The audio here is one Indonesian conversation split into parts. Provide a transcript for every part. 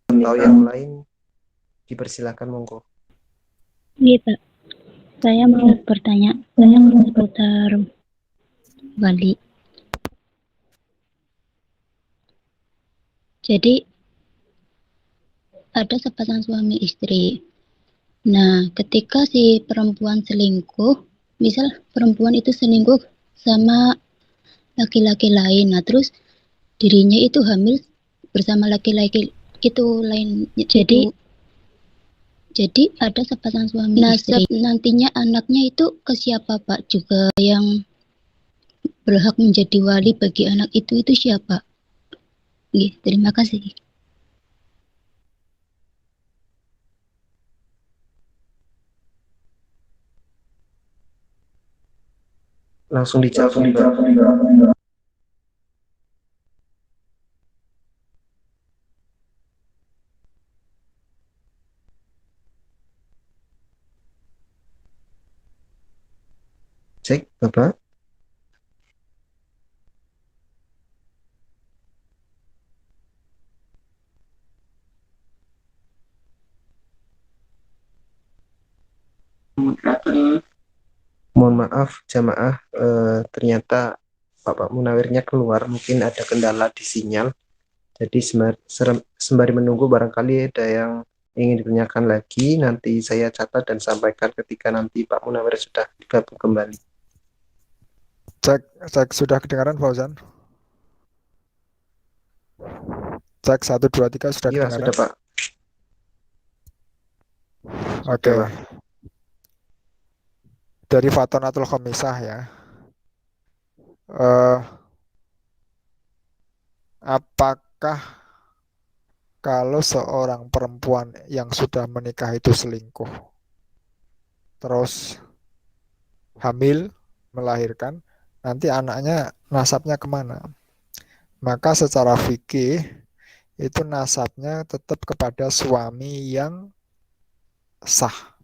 Atau yang lain dipersilakan, monggo. Iya Pak, saya mau bertanya seputar Bali. Jadi ada sepasang suami istri. Nah, ketika si perempuan selingkuh, misal perempuan itu selingkuh sama laki-laki lain, nah terus dirinya itu hamil bersama laki-laki itu lain. Jadi ada sepasang suami istri. Nantinya anaknya itu ke siapa Pak? Juga yang berhak menjadi wali bagi anak itu siapa? Terima kasih. Langsung dijawab, Mbak. Cek, Bapak. Mohon maaf, jamaah, ternyata Bapak Munawirnya keluar, mungkin ada kendala di sinyal. Jadi sembari menunggu barangkali ada yang ingin ditanyakan lagi, nanti saya catat dan sampaikan ketika nanti Pak Munawir sudah bergabung kembali. Cek sudah kedengaran Fauzan? Cek 1, 2, 3 sudah Iya, kedengaran? sudah Pak. Oke. Sudah, Pak. Dari Fatonatul Khomisah ya. Eh, apakah kalau seorang perempuan yang sudah menikah itu selingkuh, terus hamil, melahirkan, nanti anaknya nasabnya kemana? Maka secara fikih itu nasabnya tetap kepada suami yang sah.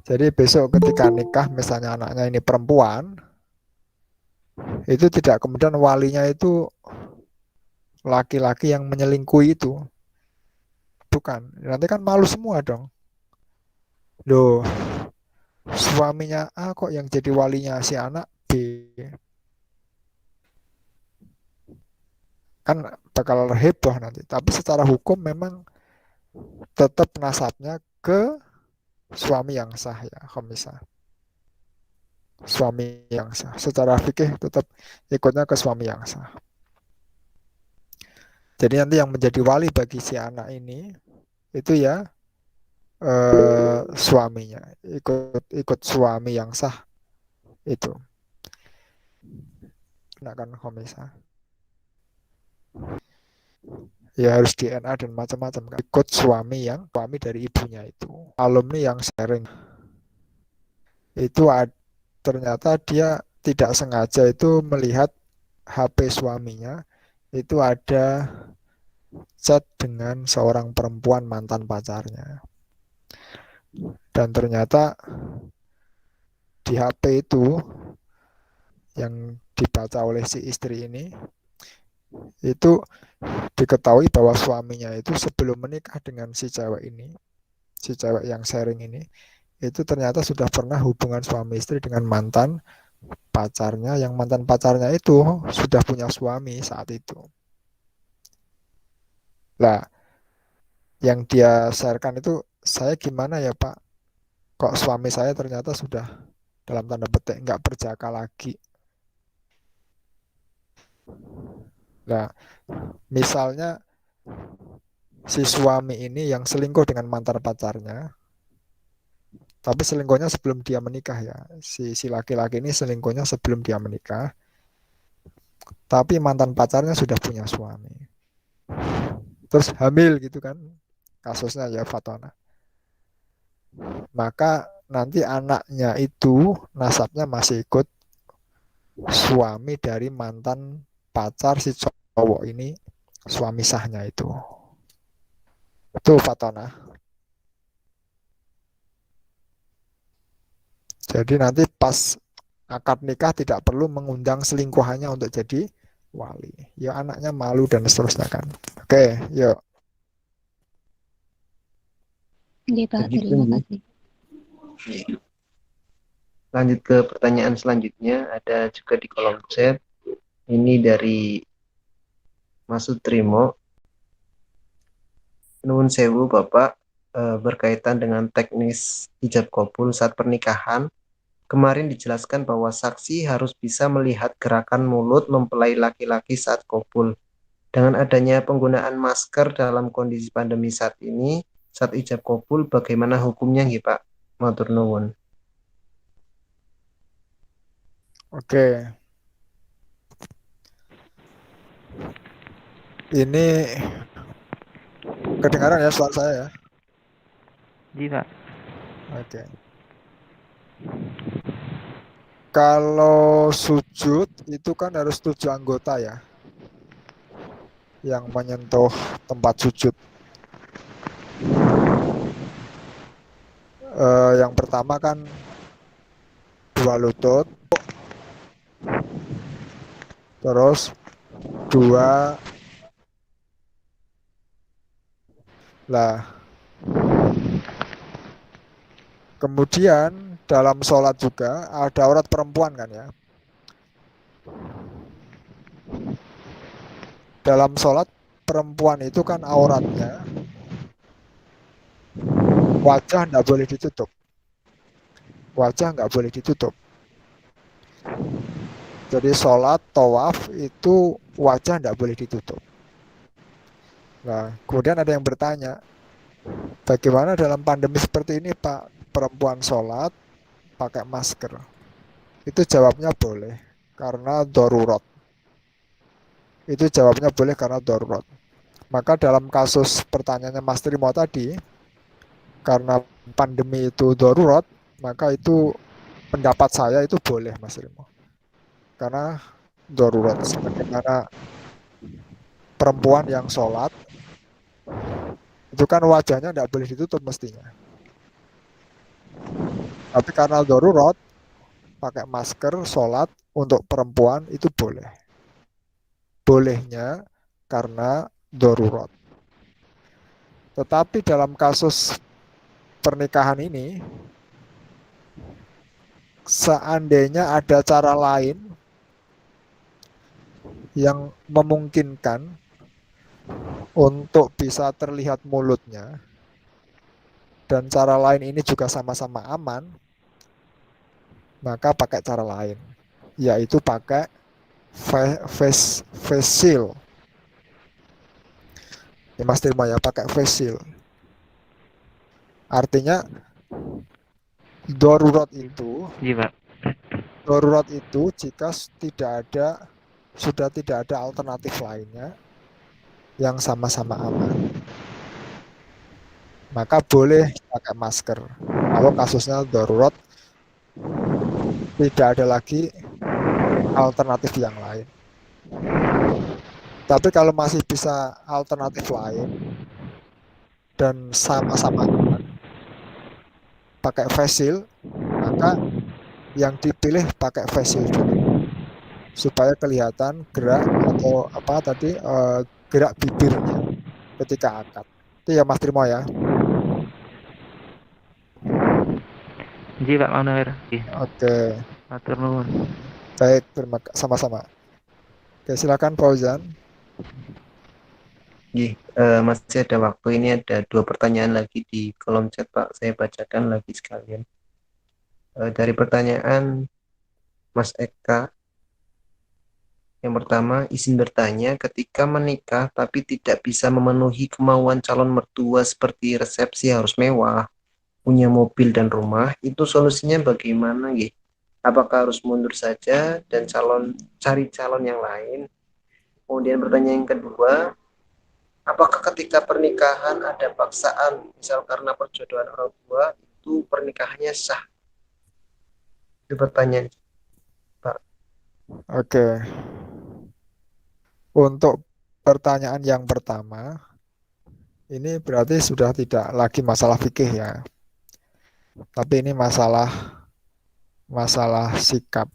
Jadi besok ketika nikah, misalnya anaknya ini perempuan, itu tidak kemudian walinya itu laki-laki yang menyelingkuhi itu. Bukan. Nanti kan malu semua dong. Loh, suaminya A kok yang jadi walinya si anak B. Kan bakal heboh nanti. Tapi secara hukum memang tetap nasabnya ke suami yang sah ya, khomisah. Suami yang sah. Secara fikih tetap ikutnya ke suami yang sah. Jadi nanti yang menjadi wali bagi si anak ini itu ya suaminya, ikut suami yang sah itu. Nah kan khomisah. Ya harus DNA dan macam-macam kan. Ikut suami dari ibunya itu. Alumni yang sharing itu ternyata dia tidak sengaja itu melihat HP suaminya itu ada chat dengan seorang perempuan mantan pacarnya. Dan ternyata di HP itu yang dibaca oleh si istri ini itu diketahui bahwa suaminya itu sebelum menikah dengan si cewek ini, si cewek yang sharing ini, itu ternyata sudah pernah hubungan suami istri dengan mantan pacarnya, yang mantan pacarnya itu sudah punya suami saat itu. Lah, yang dia sharekan itu, saya gimana ya Pak, kok suami saya ternyata sudah dalam tanda petik nggak berjaka lagi. Nah, misalnya si suami ini yang selingkuh dengan mantan pacarnya, tapi selingkuhnya sebelum dia menikah ya. Si laki-laki ini selingkuhnya sebelum dia menikah, tapi mantan pacarnya sudah punya suami. Terus hamil gitu kan, kasusnya ya Fatona. Maka nanti anaknya itu nasabnya masih ikut suami dari mantan pacar si cowok ini, suami sahnya itu. Itu Fatona. Jadi nanti pas akad nikah tidak perlu mengundang selingkuhannya untuk jadi wali. Ya anaknya malu dan seterusnya kan. Oke, yuk. Oke, Pak. Begitu Terima nih. kasih. Lanjut ke pertanyaan selanjutnya, ada juga di kolom chat. Ini dari Mas Sutrimo. Nuwun sewu Bapak, berkaitan dengan teknis ijab kabul saat pernikahan. Kemarin dijelaskan bahwa saksi harus bisa melihat gerakan mulut mempelai laki-laki saat kabul. Dengan adanya penggunaan masker dalam kondisi pandemi saat ini, saat ijab kabul, bagaimana hukumnya nggih Pak? Matur nuwun. Oke, ini kedengaran ya suara saya ya? Ji Pak. Oke. Kalau sujud itu kan harus 7 anggota ya yang menyentuh tempat sujud. Yang pertama kan dua lutut, terus dua lah. Kemudian dalam sholat juga ada aurat perempuan kan ya. Dalam sholat perempuan itu kan auratnya wajah nggak boleh ditutup. Wajah nggak boleh ditutup. Jadi sholat, tawaf itu wajah nggak boleh ditutup. Nah, kemudian ada yang bertanya, bagaimana dalam pandemi seperti ini Pak, perempuan sholat pakai masker? Itu jawabnya boleh, karena darurat. Itu jawabnya boleh karena darurat. Maka dalam kasus pertanyaannya Mas Trimo tadi, karena pandemi itu darurat, maka itu pendapat saya itu boleh Mas Trimo. Karena darurat, sebagaimana perempuan yang sholat, itu kan wajahnya tidak boleh ditutup mestinya. Tapi karena darurat, pakai masker, sholat untuk perempuan itu boleh. Bolehnya karena darurat. Tetapi dalam kasus pernikahan ini, seandainya ada cara lain yang memungkinkan untuk bisa terlihat mulutnya, dan cara lain ini juga sama-sama aman, maka pakai cara lain, yaitu pakai face shield. Ya Mas Tirma ya, pakai face shield. Artinya darurat itu Ji Pak. darurat itu jika sudah tidak ada alternatif lainnya yang sama-sama aman, maka boleh pakai masker. Kalau kasusnya darurat, tidak ada lagi alternatif yang lain. Tapi kalau masih bisa alternatif lain dan sama-sama aman, pakai face shield, maka yang dipilih pakai face shield dulu supaya kelihatan gerak atau apa tadi gerak bibirnya ketika akad. Itu ya Mas Trimo ya. Ji Pak Munawir. Oke, Matur nuwun. baik, sama-sama. Oke, silakan Fauzan. Masih ada waktu, ini ada 2 pertanyaan lagi di kolom chat Pak, saya bacakan lagi sekalian. Dari pertanyaan Mas Eka, yang pertama, izin bertanya, ketika menikah tapi tidak bisa memenuhi kemauan calon mertua seperti resepsi harus mewah, punya mobil dan rumah, itu solusinya bagaimana nggih? Apakah harus mundur saja dan cari calon yang lain? Kemudian pertanyaan yang kedua, apakah ketika pernikahan ada paksaan, misal karena perjodohan orang tua, itu pernikahannya sah? Itu pertanyaan Pak. Oke, untuk pertanyaan yang pertama, ini berarti sudah tidak lagi masalah fikih ya, tapi ini masalah sikap.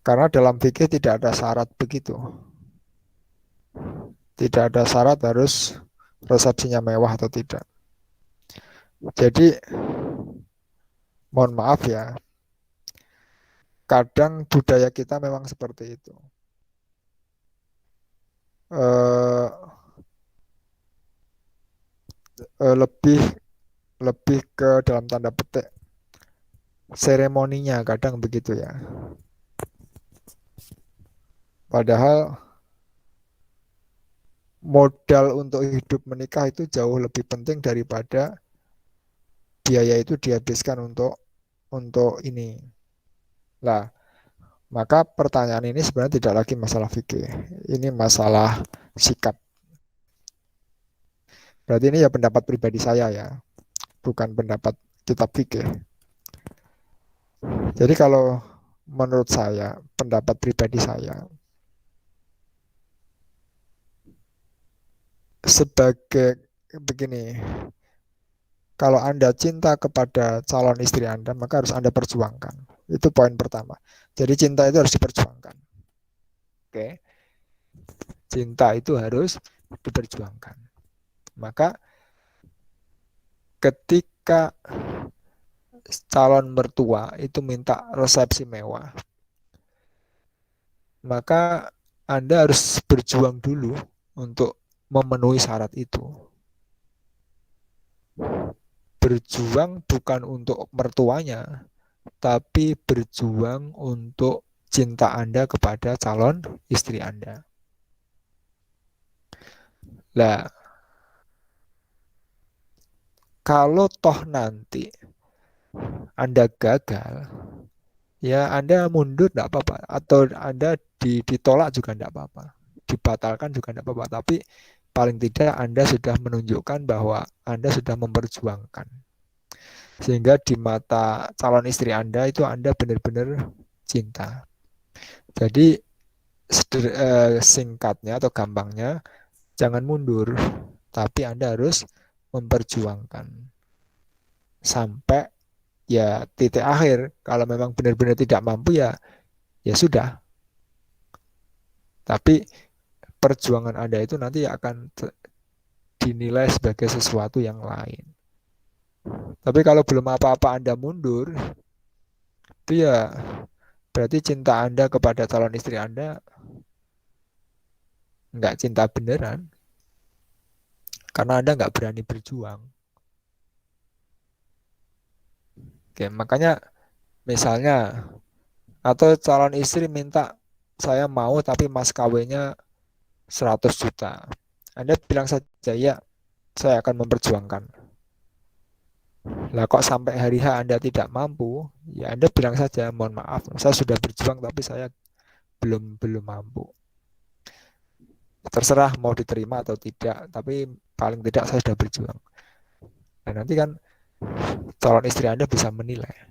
Karena dalam fikih tidak ada syarat begitu. Tidak ada syarat harus resepsinya mewah atau tidak. Jadi mohon maaf ya, kadang budaya kita memang seperti itu. Lebih ke dalam tanda petik seremoninya kadang begitu ya. Padahal modal untuk hidup menikah itu jauh lebih penting daripada biaya itu dihabiskan untuk ini. Lah, maka pertanyaan ini sebenarnya tidak lagi masalah fikih. Ini masalah sikap. Berarti ini ya pendapat pribadi saya ya, bukan pendapat kitab fikih. Jadi kalau menurut saya, pendapat pribadi saya, sebagai begini, kalau Anda cinta kepada calon istri Anda, maka harus Anda perjuangkan. Itu poin pertama. Jadi cinta itu harus diperjuangkan. Oke. Cinta itu harus diperjuangkan. Maka ketika calon mertua itu minta resepsi mewah, maka Anda harus berjuang dulu untuk memenuhi syarat itu. Berjuang bukan untuk mertuanya, tapi berjuang untuk cinta Anda kepada calon istri Anda. Lah, kalau toh nanti Anda gagal, ya Anda mundur tidak apa-apa, atau Anda ditolak juga tidak apa-apa, dibatalkan juga tidak apa-apa, tapi paling tidak Anda sudah menunjukkan bahwa Anda sudah memperjuangkan. Sehingga di mata calon istri Anda itu Anda benar-benar cinta. Jadi singkatnya atau gampangnya, jangan mundur, tapi Anda harus memperjuangkan sampai ya titik akhir. Kalau memang benar-benar tidak mampu ya sudah. Tapi perjuangan Anda itu nanti akan dinilai sebagai sesuatu yang lain. Tapi kalau belum apa-apa Anda mundur, itu ya berarti cinta Anda kepada calon istri Anda nggak cinta beneran. Karena Anda nggak berani berjuang. Oke, makanya misalnya, atau calon istri minta, saya mau tapi mas kawinnya 100 juta. Anda bilang saja, ya saya akan memperjuangkan. Lah kok sampai hari H Anda tidak mampu, ya Anda bilang saja, mohon maaf, saya sudah berjuang tapi saya belum mampu. Terserah mau diterima atau tidak, tapi paling tidak saya sudah berjuang. Nah nanti kan calon istri Anda bisa menilai,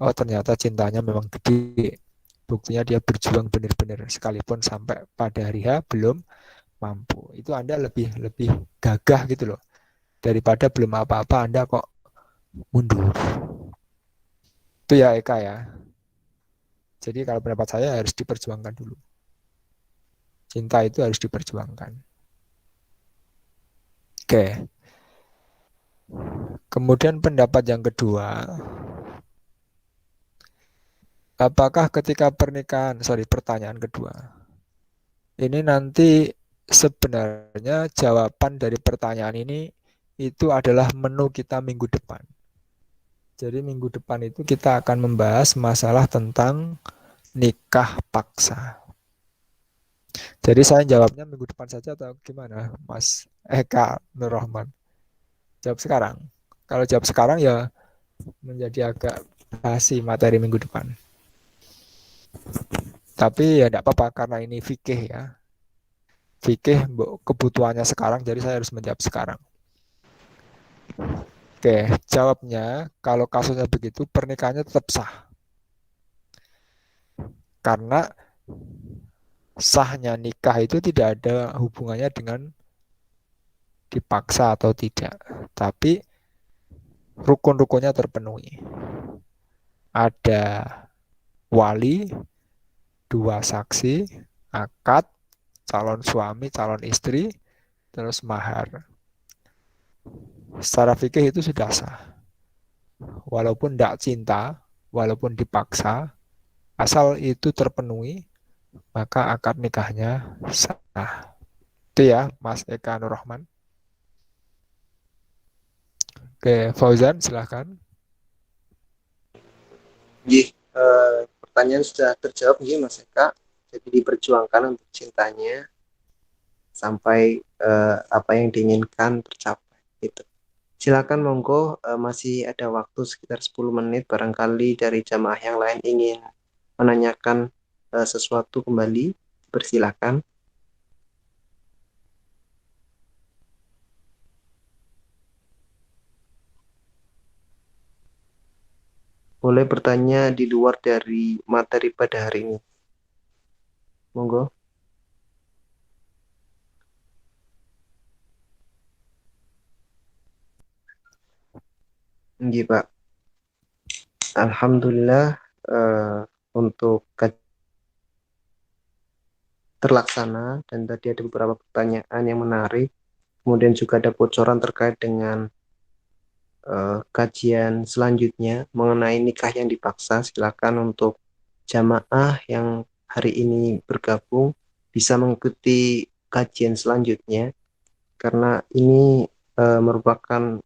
oh ternyata cintanya memang gede, buktinya dia berjuang benar-benar sekalipun sampai pada hari H belum mampu. Itu Anda lebih gagah gitu loh, daripada belum apa-apa Anda kok mundur. Itu ya Eka ya. Jadi kalau pendapat saya harus diperjuangkan dulu. Cinta itu harus diperjuangkan. Oke. Kemudian pendapat yang kedua, apakah ketika pertanyaan kedua, ini nanti sebenarnya jawaban dari pertanyaan ini itu adalah menu kita minggu depan. Jadi minggu depan itu kita akan membahas masalah tentang nikah paksa. Jadi saya jawabnya minggu depan saja atau gimana, Mas Eka Nurrahman? Jawab sekarang. Kalau jawab sekarang ya menjadi agak basi materi minggu depan. Tapi ya tidak apa-apa karena ini fikih ya. Fikih kebutuhannya sekarang, jadi saya harus menjawab sekarang. Oke, jawabnya kalau kasusnya begitu pernikahannya tetap sah. Karena sahnya nikah itu tidak ada hubungannya dengan dipaksa atau tidak. Tapi rukun-rukunnya terpenuhi. Ada wali, 2 saksi, akad, calon suami, calon istri, terus mahar. Secara fikih itu sudah sah. Walaupun tidak cinta, walaupun dipaksa, asal itu terpenuhi, maka akad nikahnya sah. Itu ya, Mas Eka Nurrahman. Oke, Fauzan, silahkan. Nggih, pertanyaan sudah terjawab nggih Mas Eka. Jadi diperjuangkan untuk cintanya sampai apa yang diinginkan tercapai gitu. Silakan monggo, masih ada waktu sekitar 10 menit barangkali dari jamaah yang lain ingin menanyakan sesuatu kembali. Persilakan. Boleh bertanya di luar dari materi pada hari ini. Monggo. Nggih, Pak. Alhamdulillah untuk terlaksana dan tadi ada beberapa pertanyaan yang menarik. Kemudian juga ada bocoran terkait dengan kajian selanjutnya mengenai nikah yang dipaksa. Silakan untuk jamaah yang hari ini bergabung bisa mengikuti kajian selanjutnya karena ini merupakan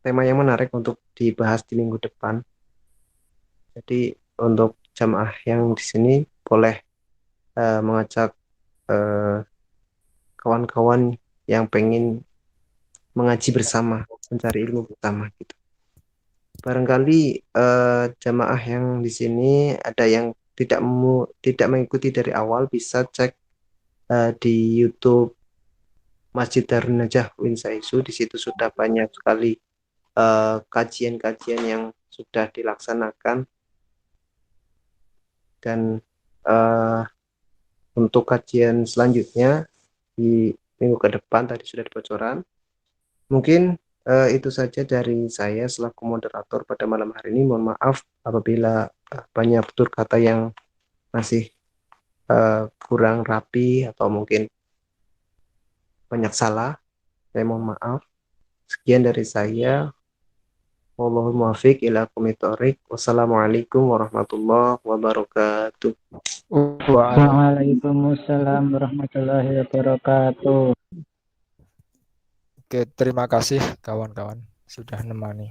tema yang menarik untuk dibahas di minggu depan. Jadi untuk jamaah yang di sini boleh mengajak kawan-kawan yang pengen mengaji bersama, mencari ilmu bersama gitu. Barangkali jamaah yang di sini ada yang tidak mengikuti dari awal bisa cek di YouTube Masjid Darun Najah Win Saisu. Di situ sudah banyak sekali kajian-kajian yang sudah dilaksanakan dan untuk kajian selanjutnya di minggu ke depan tadi sudah dibocoran. Mungkin itu saja dari saya selaku moderator pada malam hari ini. Mohon maaf apabila banyak tutur kata yang masih kurang rapi atau mungkin banyak salah. Saya mohon maaf. Sekian dari saya. Wallahul muwaffiq ila aqwamit thoriq. Wassalamualaikum warahmatullahi wabarakatuh. Waalaikumsalam warahmatullahi wabarakatuh. Oke, terima kasih kawan-kawan sudah nemani.